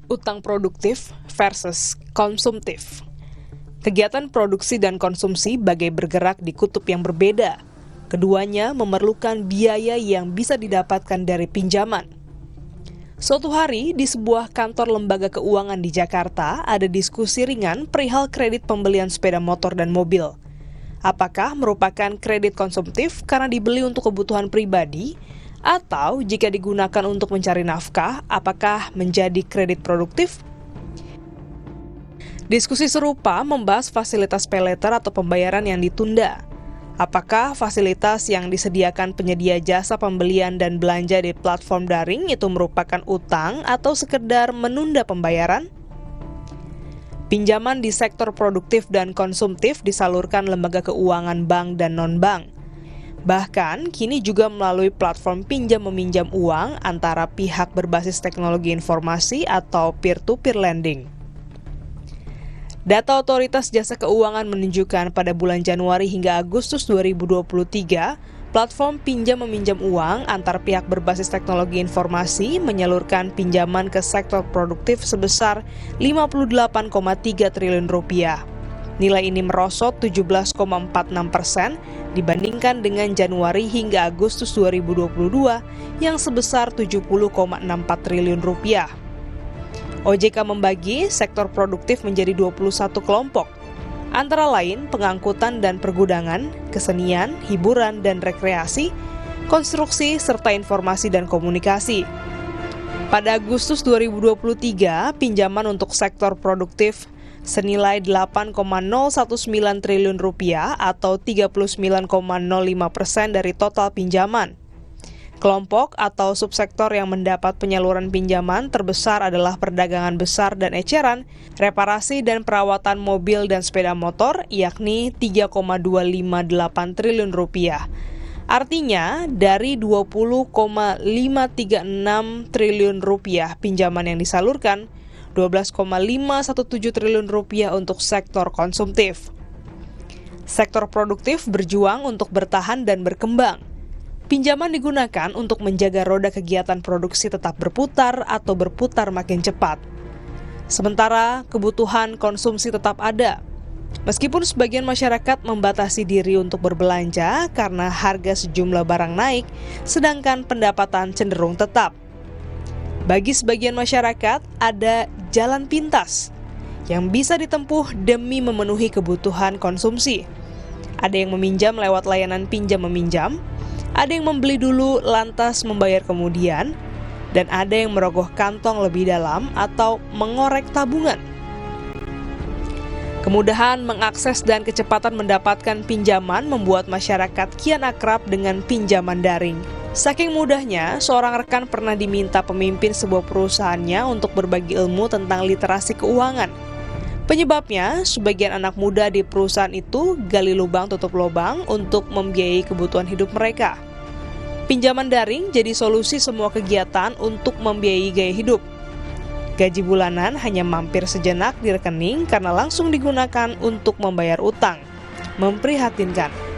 Utang produktif versus konsumtif. Kegiatan produksi dan konsumsi bagai bergerak di kutub yang berbeda. Keduanya memerlukan biaya yang bisa didapatkan dari pinjaman. Suatu hari, di sebuah kantor lembaga keuangan di Jakarta, ada diskusi ringan perihal kredit pembelian sepeda motor dan mobil. Apakah merupakan kredit konsumtif karena dibeli untuk kebutuhan pribadi, atau jika digunakan untuk mencari nafkah, apakah menjadi kredit produktif? Diskusi serupa membahas fasilitas paylater atau pembayaran yang ditunda. Apakah fasilitas yang disediakan penyedia jasa pembelian dan belanja di platform daring itu merupakan utang atau sekedar menunda pembayaran? Pinjaman di sektor produktif dan konsumtif disalurkan lembaga keuangan bank dan non-bank. Bahkan, kini juga melalui platform pinjam-meminjam uang antara pihak berbasis teknologi informasi atau peer-to-peer lending. Data Otoritas Jasa Keuangan menunjukkan pada bulan Januari hingga Agustus 2023, platform pinjam-meminjam uang antar pihak berbasis teknologi informasi menyalurkan pinjaman ke sektor produktif sebesar Rp58,3 triliun. Nilai ini merosot 17,46% dibandingkan dengan Januari hingga Agustus 2022 yang sebesar Rp70,64 triliun. OJK membagi sektor produktif menjadi 21 kelompok, antara lain pengangkutan dan pergudangan, kesenian, hiburan dan rekreasi, konstruksi, serta informasi dan komunikasi. Pada Agustus 2023, pinjaman untuk sektor produktif senilai Rp8,019 triliun atau 39,05% dari total pinjaman. Kelompok atau subsektor yang mendapat penyaluran pinjaman terbesar adalah perdagangan besar dan eceran, reparasi dan perawatan mobil dan sepeda motor, yakni Rp3,258 triliun. Artinya, dari Rp20,536 triliun pinjaman yang disalurkan, Rp12,517 triliun untuk sektor konsumtif. Sektor produktif berjuang untuk bertahan dan berkembang. Pinjaman digunakan untuk menjaga roda kegiatan produksi tetap berputar atau berputar makin cepat. Sementara kebutuhan konsumsi tetap ada. Meskipun sebagian masyarakat membatasi diri untuk berbelanja karena harga sejumlah barang naik, sedangkan pendapatan cenderung tetap. Bagi sebagian masyarakat, ada jalan pintas yang bisa ditempuh demi memenuhi kebutuhan konsumsi. Ada yang meminjam lewat layanan pinjam-meminjam, ada yang membeli dulu lantas membayar kemudian, dan ada yang merogoh kantong lebih dalam atau mengorek tabungan. Kemudahan mengakses dan kecepatan mendapatkan pinjaman membuat masyarakat kian akrab dengan pinjaman daring. Saking mudahnya, seorang rekan pernah diminta pemimpin sebuah perusahaannya untuk berbagi ilmu tentang literasi keuangan. Penyebabnya, sebagian anak muda di perusahaan itu gali lubang tutup lubang untuk membiayai kebutuhan hidup mereka. Pinjaman daring jadi solusi semua kegiatan untuk membiayai gaya hidup. Gaji bulanan hanya mampir sejenak di rekening karena langsung digunakan untuk membayar utang. Memprihatinkan.